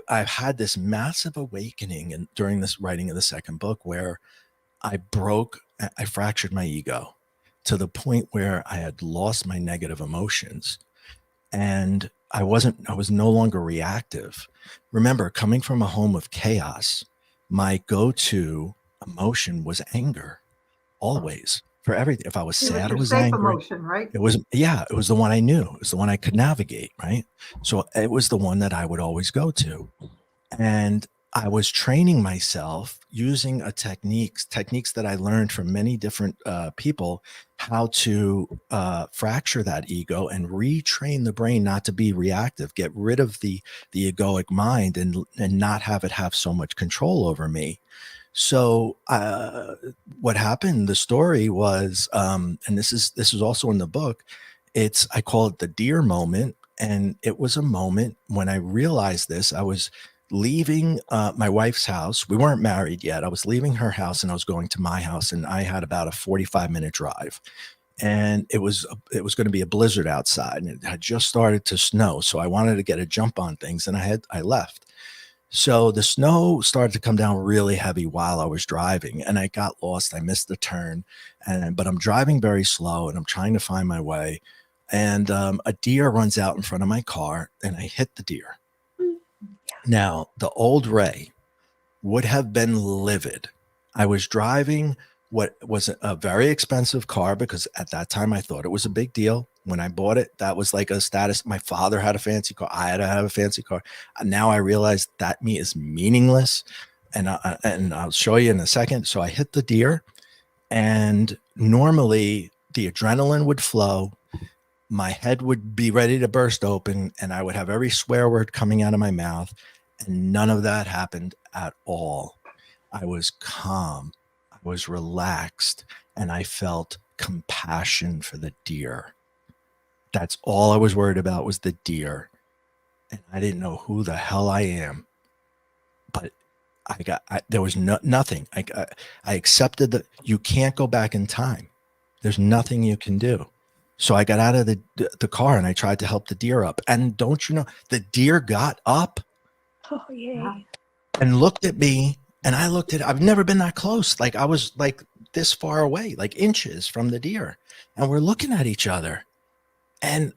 had this massive awakening during this writing of the second book where I fractured my ego to the point where I had lost my negative emotions, and I was no longer reactive. Remember, coming from a home of chaos, my go-to emotion was anger, always, for everything. If I was sad, I was angry. Emotion, right? It was the one I knew. It was the one I could navigate, right? So it was the one that I would always go to. And I was training myself using techniques that I learned from many different people, how to fracture that ego and retrain the brain not to be reactive, get rid of the egoic mind and not have it have so much control over me. So what happened, the story was, and this is also in the book, I call it the deer moment. And it was a moment when I realized this. I was leaving my wife's house. We weren't married yet. I was leaving her house and I was going to my house, and I had about a 45-minute drive. And it was going to be a blizzard outside, and it had just started to snow. So I wanted to get a jump on things, and I left. So the snow started to come down really heavy while I was driving, and I got lost. I missed the turn, but I'm driving very slow and I'm trying to find my way. And a deer runs out in front of my car, and I hit the deer. Now, the old Ray would have been livid. I was driving what was a very expensive car, because at that time I thought it was a big deal. When I bought it, that was like a status. My father had a fancy car. I had to have a fancy car. Now I realize that is meaningless. And I'll show you in a second. So I hit the deer, And normally the adrenaline would flow, my head would be ready to burst open, and I would have every swear word coming out of my mouth. And none of that happened at all. I was calm, I was relaxed, and I felt compassion for the deer. That's all I was worried about, was the deer. And I didn't know who the hell I am, but there was nothing. I accepted that you can't go back in time. There's nothing you can do. So I got out of the car and I tried to help the deer up. And don't you know, the deer got up and looked at me, and I looked at, I've never been that close. Like I was like this far away, like inches from the deer. And we're looking at each other. And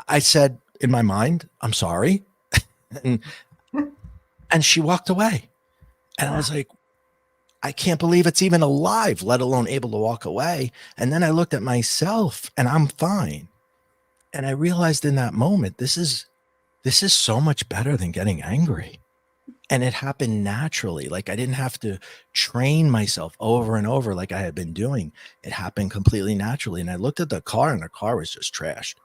I said in my mind, I'm sorry. and she walked away. And I was like, I can't believe it's even alive, let alone able to walk away. And then I looked at myself and I'm fine. And I realized in that moment, this is so much better than getting angry. And it happened naturally. Like I didn't have to train myself over and over like I had been doing. It happened completely naturally. And I looked at the car and the car was just trashed.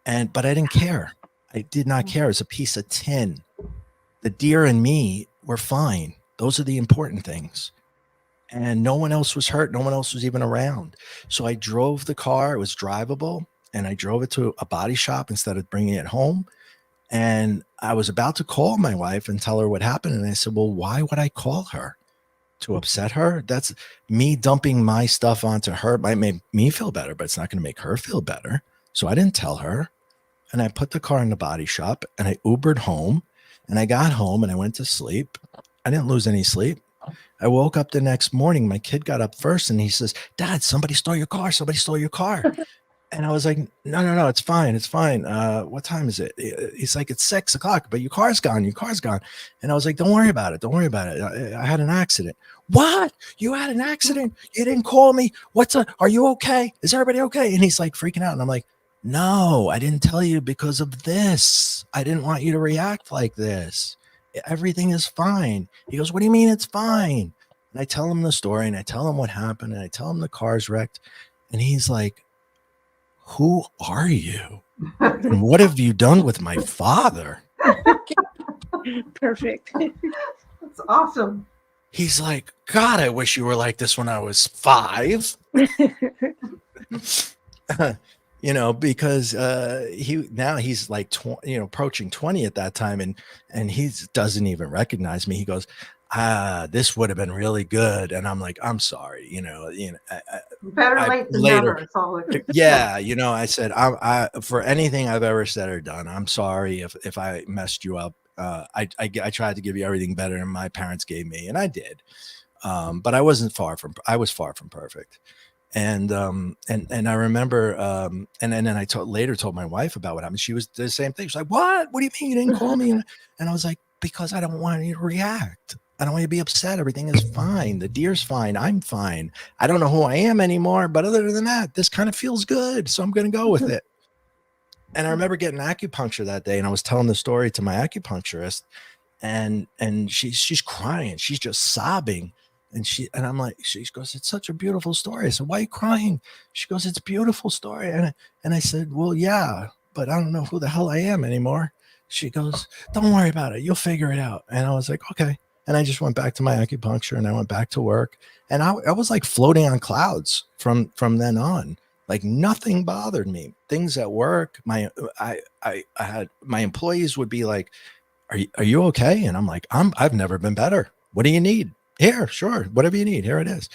But I didn't care. I did not care. It was a piece of tin. The deer and me were fine. Those are the important things. And no one else was hurt. No one else was even around. So I drove the car. It was drivable. And I drove it to a body shop instead of bringing it home. And I was about to call my wife and tell her what happened. And I said, well, why would I call her? To upset her? That's me dumping my stuff onto her. It might make me feel better, but it's not going to make her feel better. So I didn't tell her. And I put the car in the body shop and I Ubered home. And I got home and I went to sleep. I didn't lose any sleep. I woke up the next morning. My kid got up first and he says, Dad, somebody stole your car. Somebody stole your car. And I was like, no, it's fine. It's fine. What time is it? He's like, it's 6 o'clock, but your car's gone. Your car's gone. And I was like, don't worry about it. Don't worry about it. I had an accident. What? You had an accident? You didn't call me? Are you okay? Is everybody okay? And he's like freaking out. And I'm like, no, I didn't tell you because of this. I didn't want you to react like this. Everything is fine. He goes, what do you mean it's fine? And I tell him the story and I tell him what happened and I tell him the car's wrecked. And he's like, who are you? And what have you done with my father? Perfect. That's awesome. He's like, God, I wish you were like this when I was 5. Because he's like, approaching 20 at that time. And he doesn't even recognize me. He goes, this would have been really good. And I'm like, I'm sorry, better late than never. It's all I said, I for anything I've ever said or done, I'm sorry if I messed you up. I tried to give you everything better than my parents gave me, and I did. But I was far from perfect. And I remember, and then I later told my wife about what happened. She was the same thing. She's like, what do you mean you didn't call me? And I was like, because I don't want you to react. I don't want you to be upset. Everything is fine. The deer's fine. I'm fine. I don't know who I am anymore, but other than that, this kind of feels good. So I'm going to go with it. And I remember getting acupuncture that day, and I was telling the story to my acupuncturist, and she's crying. She's just sobbing. And I'm like, she goes, it's such a beautiful story. I said, why are you crying? She goes, it's a beautiful story. And I said, well, yeah, but I don't know who the hell I am anymore. She goes, don't worry about it. You'll figure it out. And I was like, okay. And I just went back to my acupuncture and I went back to work. And I was like floating on clouds from then on. Like nothing bothered me. Things at work, I had my employees would be like, are you okay? And I'm like, I've never been better. What do you need? Here, sure. Whatever you need. Here it is.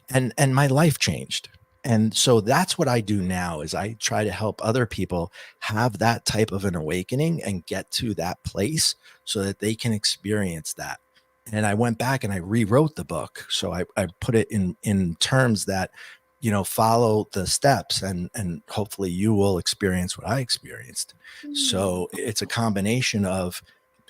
And my life changed. And so that's what I do now is I try to help other people have that type of an awakening and get to that place so that they can experience that. And I went back and I rewrote the book. So I put it in terms that, follow the steps and hopefully you will experience what I experienced. So it's a combination of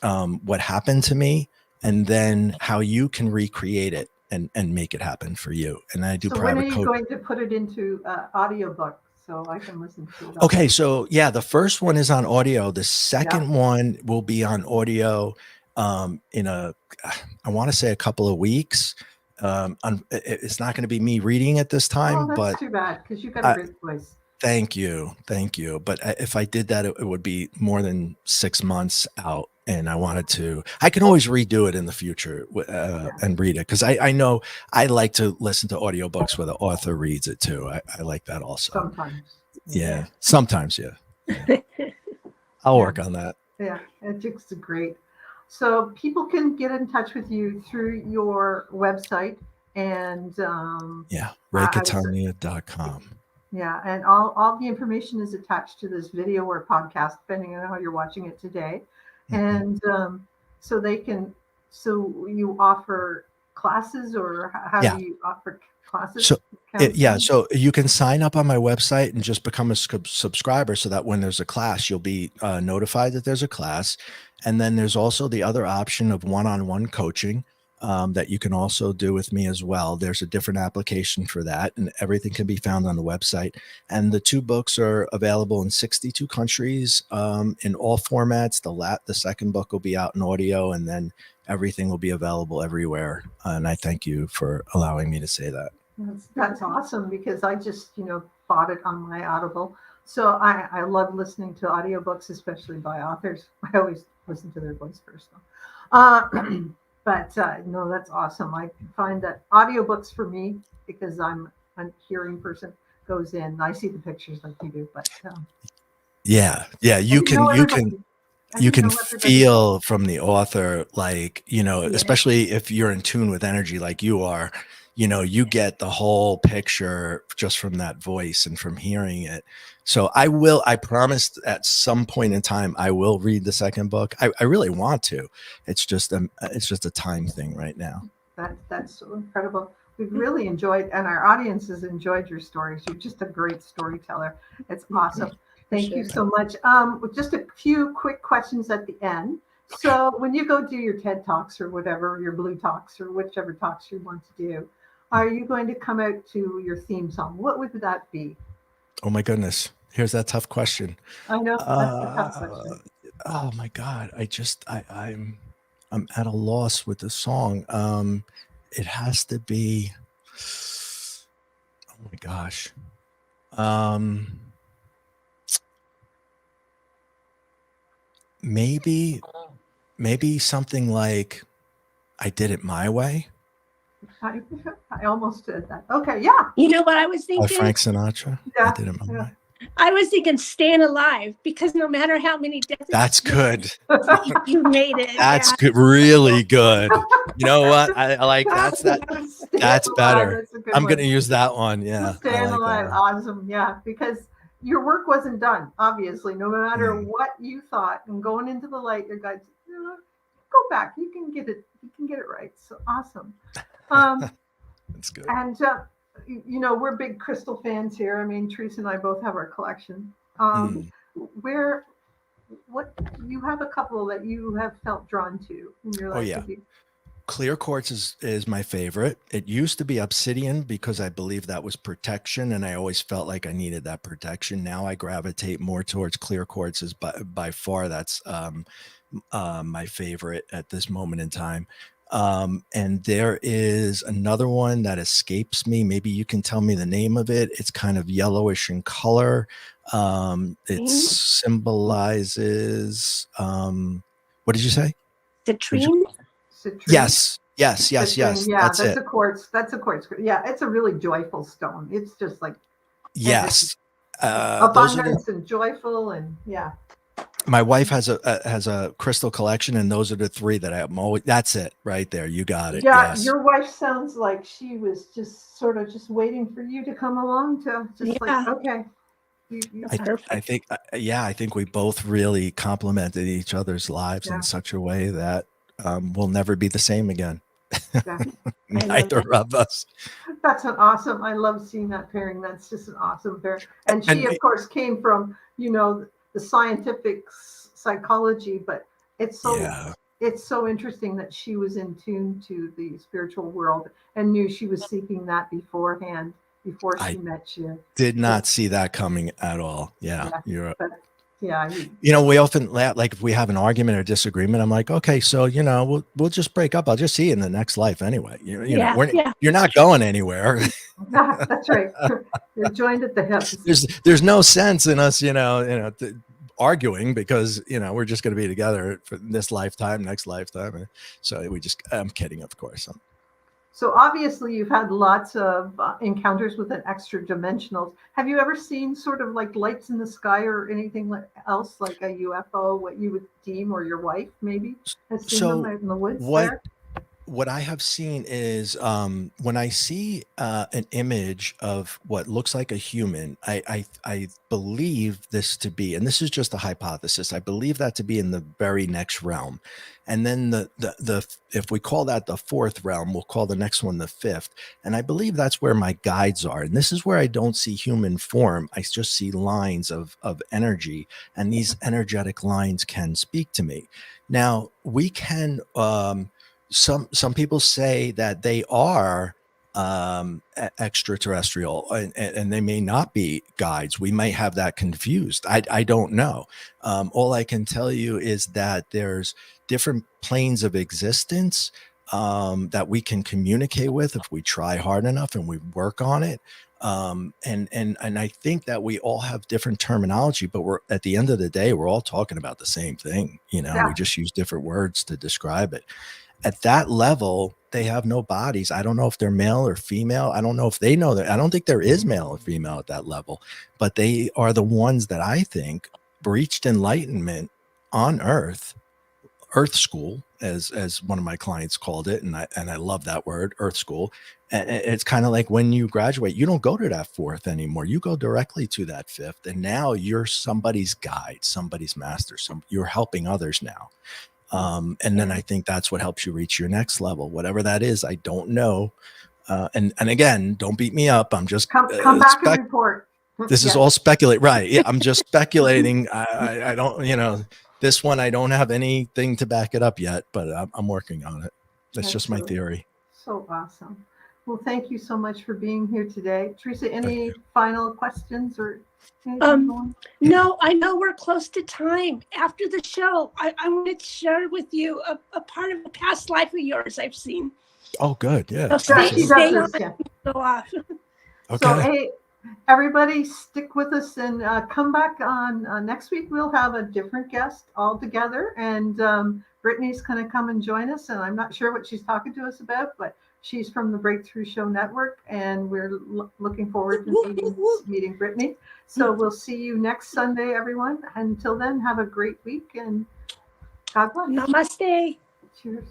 what happened to me and then how you can recreate it and make it happen for you. And I do private coaching. When are you going to put it into audiobook so I can listen to it? Okay, so yeah, the first one is on audio. The second one will be on audio I want to say a couple of weeks. It's not going to be me reading it this time, Oh, but that's too bad because you got a great voice. thank you. But if I did that, it would be more than 6 months out. And I can always redo it in the future and read it. Cause I know I like to listen to audiobooks where the author reads it too. I like that also. Sometimes. Yeah. Sometimes. Yeah. I'll work on that. Yeah. It's great. So people can get in touch with you through your website and RayCatania.com. Yeah, and all the information is attached to this video or podcast, depending on how you're watching it today. And so you offer classes, or how do you offer classes? So you can sign up on my website and just become a subscriber, so that when there's a class, you'll be notified that there's a class. And then there's also the other option of one-on-one coaching that you can also do with me as well. There's a different application for that, and everything can be found on the website. And the 2 books are available in 62 countries in all formats. The second book will be out in audio, and then everything will be available everywhere. And I thank you for allowing me to say that. That's awesome, because I just, bought it on my Audible. So I love listening to audiobooks, especially by authors. I always listen to their voice first, though. But no, that's awesome. I find that audiobooks for me, because I'm a hearing person, goes in. I see the pictures like you do, but you can feel from the author, like, especially if you're in tune with energy like you are, you get the whole picture just from that voice and from hearing it. So I promised at some point in time, I will read the second book. I really want to. It's just a time thing right now. That's so incredible. We've really enjoyed, and our audience has enjoyed your stories. You're just a great storyteller. It's awesome. Thank you so much. Just a few quick questions at the end. So when you go do your TED Talks or whatever, your Blue Talks or whichever talks you want to do, are you going to come out to your theme song? What would that be? Oh my goodness. Here's that tough question. I know that's a tough question. Oh my God. I'm at a loss with the song. It has to be, oh my gosh. Maybe something like I Did It My Way. I almost did that. Okay, yeah. You know what I was thinking? Frank Sinatra. Yeah, I Did It My Way. I was thinking Staying Alive, because no matter how many deaths, that's good. You made it. That's good. Really good. You know what? I like that's better. I'm going to use that one. Yeah. Staying Alive. Awesome. Yeah. Because your work wasn't done, obviously, no matter what you thought, and going into the light, your guides, go back. You can get it. You can get it right. So awesome. That's good. And, we're big crystal fans here. I mean, Teresa and I both have our collection. What you have a couple that you have felt drawn to in your life? Oh, yeah. Clear quartz is my favorite. It used to be obsidian because I believe that was protection, and I always felt like I needed that protection. Now I gravitate more towards clear quartz. Is by far that's my favorite at this moment in time. And there is another one that escapes me. Maybe you can tell me the name of it. It's kind of yellowish in color. It symbolizes, what did you say? Citrine? Yes. Yeah, that's it. That's a quartz. Yeah, it's a really joyful stone. It's just like abundance and joyful, and yeah. My wife has a crystal collection, and those are the 3 that I'm always. That's it right there. You got it. Yeah, yes. Your wife sounds like she was just sort of just waiting for you to come along to just like, okay. I think we both really complemented each other's lives in such a way that we'll never be the same again. Neither of us. That's an awesome. I love seeing that pairing. That's just an awesome pair. And she, of course, came from the scientific psychology, but it's so interesting that she was in tune to the spiritual world and knew she was seeking that beforehand, before she met you. Did not see that coming at all. Yeah. Yeah. We often laugh, like if we have an argument or disagreement, I'm like, okay, so, we'll just break up. I'll just see you in the next life anyway. You're not going anywhere. That's right. You're joined at the hip. There's no sense in us, arguing, because, we're just going to be together for this lifetime, next lifetime. So I'm kidding, of course. So obviously you've had lots of encounters with an extra dimensionals. Have you ever seen sort of like lights in the sky or anything else, like a UFO, what you would deem, or your wife maybe has seen them out in the woods there? What I have seen is when I see an image of what looks like a human, I believe this to be, and this is just a hypothesis, I believe that to be in the very next realm. And then the if we call that the fourth realm, we'll call the next one the fifth. And I believe that's where my guides are. And this is where I don't see human form. I just see lines of energy, and these energetic lines can speak to me. Now, we can some people say that they are extraterrestrial, and they may not be guides. We may have that confused. I don't know. All I can tell you is that there's different planes of existence that we can communicate with if we try hard enough and we work on it. And I think that we all have different terminology, but we're, at the end of the day, we're all talking about the same thing. Yeah. We just use different words to describe it. At that level, they have no bodies. I don't know if they're male or female. I don't know if they know that. I don't think there is male or female at that level, but they are the ones that I think reached enlightenment on Earth school, as one of my clients called it. And I love that word, Earth school. And it's kind of like when you graduate, you don't go to that fourth anymore. You go directly to that fifth. And now you're somebody's guide, somebody's master. You're helping others now. And then I think that's what helps you reach your next level, whatever that is. I don't know. And again, don't beat me up. I'm just come back and report. This is all speculate. Right. Yeah. I'm just speculating. I don't, this one, I don't have anything to back it up yet, but I'm working on it. That's just my theory. So awesome. Well, thank you so much for being here today. Teresa, any final questions or anything? No, I know we're close to time. After the show, I want to share with you a part of a past life of yours I've seen. Oh, good. Yeah. So stay on. Go off. Okay. So, hey, everybody, stick with us and come back on next week. We'll have a different guest altogether, and Brittany's going to come and join us. And I'm not sure what she's talking to us about, but she's from the Breakthrough Show Network, and we're looking forward to meeting Brittany. So we'll see you next Sunday, everyone. Until then, have a great week, and God bless. Namaste. Cheers.